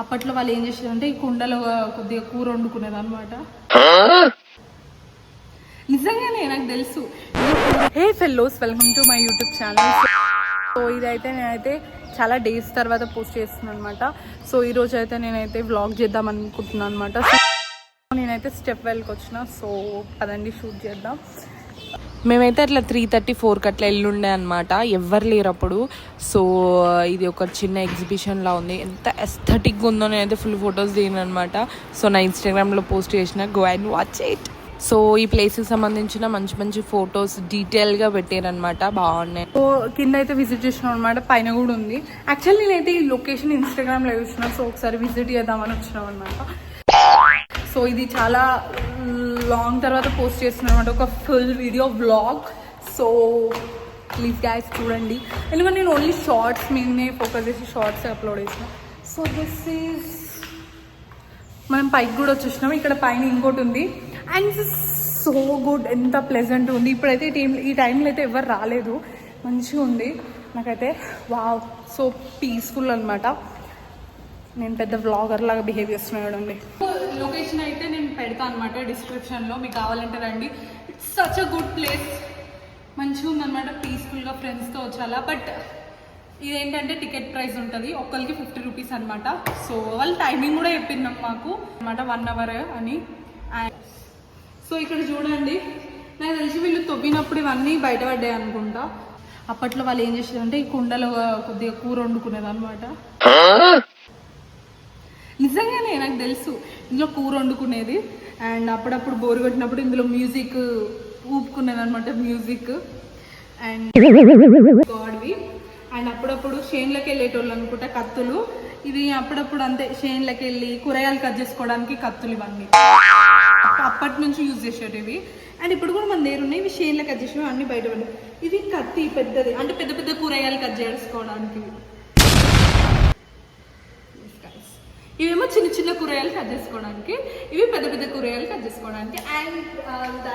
అప్పట్లో వాళ్ళు ఏం చేసేదంటే ఈ కుండలో కొద్దిగా కూర వండుకునేది అనమాట. నిజంగానే నాకు తెలుసు. Hey fellows, welcome to my YouTube channel. So ఇదైతే నేనైతే చాలా డేస్ తర్వాత పోస్ట్ చేస్తున్నాను అనమాట. సో ఈరోజు అయితే నేనైతే వ్లాగ్ చేద్దాం అనుకుంటున్నాను అనమాట. సో నేనైతే స్టెప్ వెల్కి వచ్చిన. సో పదండి షూట్ చేద్దాం. మేమైతే అట్లా 3:30-4కి అట్లా ఎల్లుండే అనమాట. ఎవ్వరు లేరు అప్పుడు. సో ఇది ఒక చిన్న ఎగ్జిబిషన్లా ఉంది. ఎంత ఎస్థెటిక్గా ఉందో నేనైతే ఫుల్ ఫొటోస్ దిగాను అనమాట. సో నా ఇన్స్టాగ్రామ్లో పోస్ట్ చేసిన, go and watch it. So ఈ ప్లేస్కి సంబంధించిన మంచి మంచి ఫొటోస్ డీటెయిల్గా పెట్టారనమాట, బాగున్నాయి. సో కింద అయితే విజిట్ చేసినాం అనమాట, పైన కూడా ఉంది. యాక్చువల్లీ నేనైతే ఈ లొకేషన్ ఇన్స్టాగ్రామ్లో చూసిన, సో ఒకసారి విజిట్ చేద్దామని వచ్చినాం అనమాట. సో ఇది చాలా లాంగ్ తర్వాత పోస్ట్ చేస్తున్నాం అనమాట, ఒక full video vlog. So please guys చూడండి, ఎందుకంటే నేను ఓన్లీ షార్ట్స్ మీదనే ఫోకస్ చేసి షార్ట్స్ అప్లోడ్ చేసిన. సో దిస్ ఈజ్, మనం పైకి కూడా వచ్చేసినాం. ఇక్కడ పైన ఇంకోటి ఉంది అండ్ సో గుడ్, ఎంత ప్లెజెంట్ ఉంది. ఇప్పుడైతే ఈ టైంలో అయితే ఎవరు రాలేదు, మంచిగా ఉంది నాకైతే. వావ్, సో పీస్ఫుల్ అనమాట. నేను పెద్ద వ్లాగర్ లాగా బిహేవ్ చేస్తున్నాను. లొకేషన్ అయితే నేను పెడతా అనమాట డిస్క్రిప్షన్లో, మీకు కావాలంటే రండి. It's such a good place, మంచిగా ఉందన్నమాట, పీస్ఫుల్గా ఫ్రెండ్స్తో వచ్చాలా. బట్ ఇదేంటంటే టికెట్ ప్రైస్ ఉంటుంది, ఒక్కరికి 50 రూపీస్ అనమాట. సో వాళ్ళు టైమింగ్ కూడా చెప్పిందాం మాకు అనమాట, 1 అవర్ అని. సో ఇక్కడ చూడండి, నాకు తెలిసి వీళ్ళు తవ్వినప్పుడు ఇవన్నీ బయటపడ్డాయి అనుకుంటా. అప్పట్లో వాళ్ళు ఏం చేసేదంటే ఈ కుండలో కొద్దిగా కూర వండుకునేది అనమాట. నిజంగానే నాకు తెలుసు, ఇందులో కూర వండుకునేది. అండ్ అప్పుడప్పుడు బోరు కొట్టినప్పుడు ఇందులో మ్యూజిక్ ఊపుకునేది అనమాట, మ్యూజిక్ అండ్ గాడ్వి. అండ్ అప్పుడప్పుడు షేన్లోకి వెళ్ళేటోళ్ళు అనుకుంటా కత్తులు. ఇది అప్పుడప్పుడు అంతే, షేన్లోకి వెళ్ళి కూరగాయలు కట్ చేసుకోవడానికి కత్తులు ఇవన్నీ అప్పటి నుంచి యూజ్ చేసేటివి. అండ్ ఇప్పుడు కూడా మన దగ్గర ఉన్నాయి, ఇవి షేన్లో కట్ చేసేవి అన్నీ బయటపడ్డాయి. ఇది కత్తి పెద్దది, అంటే పెద్ద పెద్ద కూరగాయలు కట్ చేసుకోవడానికి. ఇవేమో చిన్న చిన్న కూరగాయలు కట్ చేసుకోవడానికి, ఇవి పెద్ద పెద్ద కూరగాయలు కట్ చేసుకోవడానికి. అండ్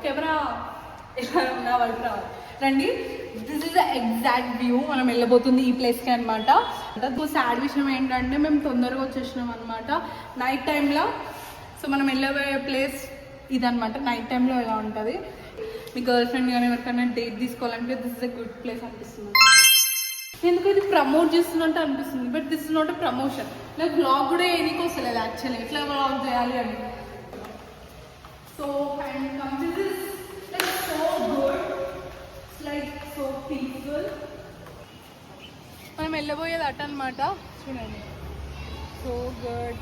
కెమెరా రావాలి రండి. This is the exact view. మనం వెళ్ళబోతుంది ఈ ప్లేస్కి అనమాట. సాడ్ విషయం ఏంటంటే మేము తొందరగా వచ్చేసినాం అనమాట నైట్ టైంలో. సో మనం వెళ్ళబోయే ప్లేస్ ఇదనమాట, నైట్ టైంలో ఎలా ఉంటుంది. మీ గర్ల్ ఫ్రెండ్ కానీ ఎవరికైనా డేట్ తీసుకోవాలంటే this is a good place అనిపిస్తుంది. ఎందుకు ఇది ప్రమోట్ చేస్తున్నట్టు అనిపిస్తుంది, but this is not a promotion. నాకు వ్లాగ్ కూడా ఏనికి వస్తలేదు యాక్చువల్లీ, ఎట్లా వ్లాగ్ చేయాలి అని. So and this is like so good, like so peaceful. మనం వెళ్ళబోయేది అట అనమాట, చూడండి. సో గుడ్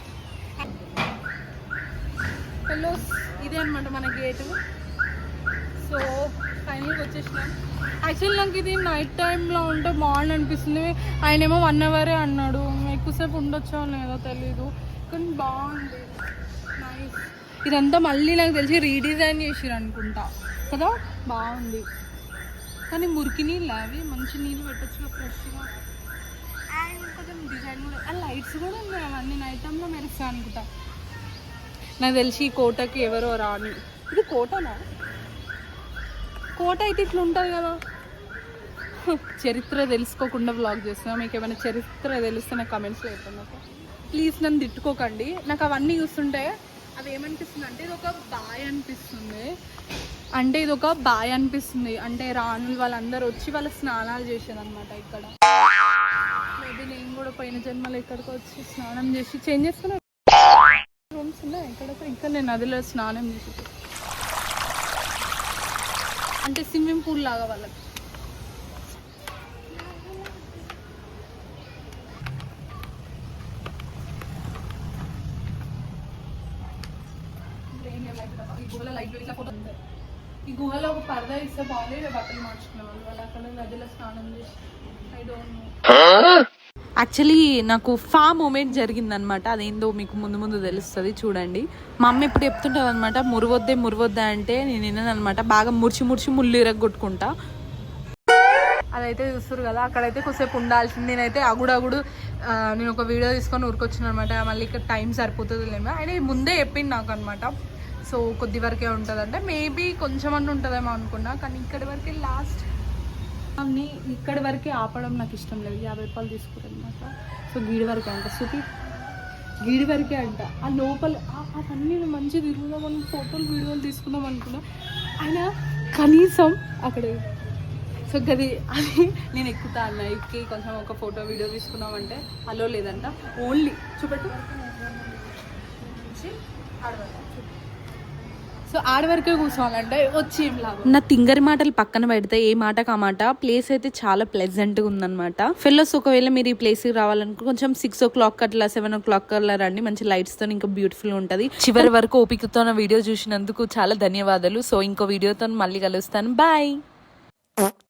హెల్లోస్, ఇదే అనమాట మన గేటు. సో ఫైనల్గా వచ్చేసినాం. యాక్చువల్లీ నాకు ఇది నైట్ టైంలో ఉంటే బాగుంది అనిపిస్తుంది. ఆయన ఏమో 1 అవరే అన్నాడు, ఎక్కువసేపు ఉండొచ్చో లేదో తెలీదు, కానీ బాగుంది, నైస్. ఇదంతా మళ్ళీ నాకు తెలిసి రీడిజైన్ చేసిరు అనుకుంటా కదా, బాగుంది. కానీ మురికి నీళ్ళు అవి, మంచి నీళ్ళు పెట్టచ్చు ఫ్రెష్గా. అండ్ కొంచెం డిజైన్ కూడా, ఆ లైట్స్ కూడా ఉన్నాయి, అవన్నీ నైట్ టైంలో మెరుస్తాయి అనుకుంటా. నాకు తెలిసి ఈ కోటకి ఎవరో రాని, ఇది కోటనా? కోట అయితే ఇట్లా ఉంటుంది కదా. చరిత్ర తెలుసుకోకుండా వ్లాగ్ చేస్తున్నా. మీకు ఏమైనా చరిత్ర తెలిస్తే నాకు కమెంట్స్లో చెప్పండి. ప్లీజ్ నన్ను తిట్టుకోకండి. నాకు అవన్నీ చూస్తుంటే అది ఏమనిపిస్తుంది అంటే ఇది ఒక బాయ్ అనిపిస్తుంది. అంటే రాణులు వాళ్ళందరూ వచ్చి వాళ్ళ స్నానాలు చేసేదన్నమాట ఇక్కడ. మేబీ నేను కూడా పోయిన జన్మలో ఇక్కడికి వచ్చి స్నానం చేసి చేంజ్ చేసుకున్నా. రూమ్స్ ఉన్నాయి ఇక్కడ నేను నదిలో స్నానం చేసి, అంటే స్విమ్మింగ్ పూల్ లాగా వాళ్ళకి. ఈ గుహలో ఒక పరదా ఇస్తే బాగుంది, బట్టలు మార్చుకునే వాళ్ళు అక్కడ నదిలో స్నానం చేసి. I don't know. యాక్చువల్లీ నాకు మూమెంట్ జరిగిందనమాట, అదేందో మీకు ముందు తెలుస్తుంది చూడండి. మా అమ్మ ఎప్పుడు చెప్తుంటుంది అనమాట, మురవద్దే అంటే నేను విన్నానమాట. బాగా ముర్చి ముళ్ళు ఇరగొట్టుకుంటా. అదైతే చూస్తారు కదా, అక్కడైతే కొద్దిసేపు ఉండాల్సింది. నేనైతే అగుడు నేను ఒక వీడియో తీసుకొని ఊరికొచ్చిన అనమాట. మళ్ళీ ఇక్కడ టైం సరిపోతుంది లేమో, ఆయన ముందే చెప్పింది నాకు అనమాట. సో కొద్ది వరకే ఉంటుంది అంటే, మేబీ కొంచెం అన్న ఉంటుందేమో అనుకున్నా, కానీ ఇక్కడి వరకే లాస్ట్. ఇక్కడి వరకే ఆపడం నాకు ఇష్టం లేదు, 50 రూపాయలు తీసుకుంటాను అనమాట. సో గీడి వరకే అంట. గీడి వరకే అంట. ఆ లోపల అవన్నీ మంచిగా తిరుగుదాం, మనం ఫోటోలు వీడియోలు తీసుకుందాం అనుకున్నా. ఆయన కనీసం అక్కడ సో అది నేను ఎక్కుతా అన్న, ఎక్కి కొంచెం ఒక ఫోటో వీడియో తీసుకున్నామంటే అలో లేదంట. ఓన్లీ చూపెట్టు. సో ఆడ వరకే కూర్చోవాలంటే వచ్చి ఏం లాభం. నా తింగరి మాటలు పక్కన పెడితే ఏ మాటకు ఆ మాట, ప్లేస్ అయితే చాలా ప్లెజెంట్గా ఉందన్నమాట. ఫెలోస్ ఒకవేళ మీరు ఈ ప్లేస్కి రావాలనుకో కొంచెం 6 o'clock అట్లా 7 o'clock అట్లా రండి. మంచి లైట్స్తో ఇంకా బ్యూటిఫుల్ ఉంటుంది. చివరి వరకు ఓపికతో నా వీడియో చూసినందుకు చాలా ధన్యవాదాలు. సో ఇంకో వీడియోతో మళ్ళీ కలుస్తాను. బాయ్.